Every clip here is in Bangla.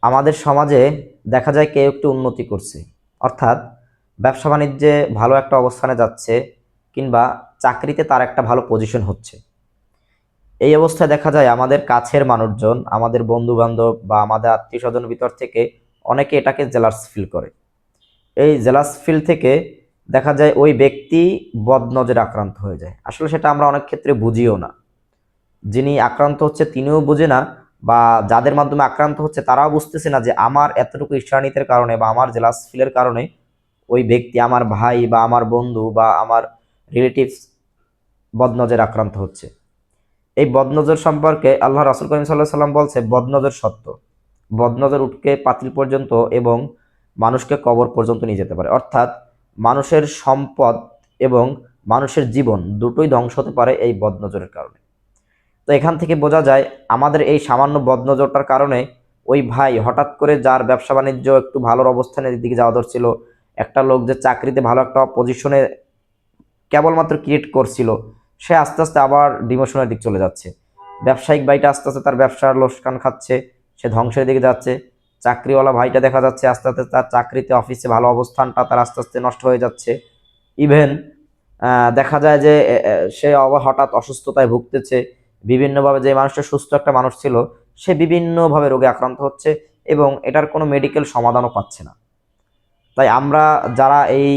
আমাদের সমাজে দেখা যায় কেউ একটু উন্নতি করছে, অর্থাৎ ব্যবসা বাণিজ্যে ভালো একটা অবস্থানে যাচ্ছে, কিংবা চাকরিতে তার একটা ভালো পজিশন হচ্ছে। এই অবস্থায় দেখা যায় আমাদের কাছের মানুষজন, আমাদের বন্ধু বান্ধব বা আমাদের আত্মীয় স্বজন ভিতর থেকে অনেকে এটাকে জেলাস ফিল করে। এই জেলাস ফিল থেকে দেখা যায় ওই ব্যক্তি বদনজরে আক্রান্ত হয়ে যায়। আসলে সেটা আমরা অনেক ক্ষেত্রে বুঝিও না। যিনি আক্রান্ত হচ্ছে তিনিও বুঝে না, বা যাদের মাধ্যমে আক্রান্ত হচ্ছে তারাও বুঝতেছে না যে আমার এতটুকু ঈর্ষান্বিতের কারণে বা আমার জেলাস ফিলের কারণে ওই ব্যক্তি, আমার ভাই বা আমার বন্ধু বা আমার রিলেটিভস বদনজর আক্রান্ত হচ্ছে। এই বদনজর সম্পর্কে আল্লাহ রাসূল করিম সাল্লাল্লাহু আলাইহি সাল্লাম বলছে, বদনজর সত্য। বদনজর উঠকে পাতিল পর্যন্ত এবং মানুষকে কবর পর্যন্ত নিয়ে যেতে পারে। অর্থাৎ মানুষের সম্পদ এবং মানুষের জীবন দুটোই ধ্বংস হতে পারে এই বদনজরের কারণে। তো এখান থেকে বোঝা যায় আমাদের এই সামান্য বদনজরটার কারণে ওই ভাই হঠাৎ করে, যার ব্যবসা বাণিজ্য একটু ভালোর অবস্থানের দিকে যাওয়া ধরছিল, একটা লোক যে চাকরিতে ভালো একটা পজিশনে কেবলমাত্র ক্রিয়েট করছিল, সে আস্তে আস্তে আবার ডিমোশনের দিক চলে যাচ্ছে। ব্যবসায়িক ভাইটা আস্তে আস্তে তার ব্যবসার লোকসান খাচ্ছে, সে ধ্বংসের দিকে যাচ্ছে। চাকরিওয়ালা ভাইটা দেখা যাচ্ছে আস্তে আস্তে তার চাকরিতে, অফিসে ভালো অবস্থানটা তার আস্তে আস্তে নষ্ট হয়ে যাচ্ছে। ইভেন দেখা যায় যে সে আবার হঠাৎ অসুস্থতায় ভুগতেছে বিভিন্নভাবে। যে মানুষটা সুস্থ একটা মানুষ ছিল, সে বিভিন্নভাবে রোগে আক্রান্ত হচ্ছে এবং এটার কোনো মেডিকেল সমাধানও পাচ্ছে না। তাই আমরা যারা এই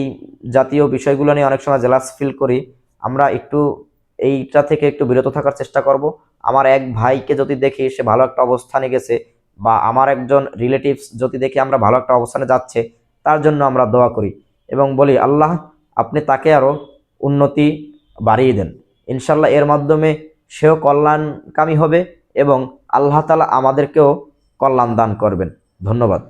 জাতীয় বিষয়গুলো নিয়ে অনেক সময় জেলাস ফিল করি, আমরা একটু এইটা থেকে একটু বিরত থাকার চেষ্টা করব। আমার এক ভাইকে যদি দেখি সে ভালো একটা অবস্থানে গেছে, বা আমার একজন রিলেটিভস যদি দেখি আমরা ভালো একটা অবস্থানে যাচ্ছে, তার জন্য আমরা দোয়া করি এবং বলি, আল্লাহ আপনি তাকে আরো উন্নতি বাড়িয়ে দেন। ইনশাল্লাহ এর মাধ্যমে সেও কল্যাণকামী হবে এবং আল্লাহ তাআলা আমাদেরকেও কল্যাণ দান করবেন। ধন্যবাদ।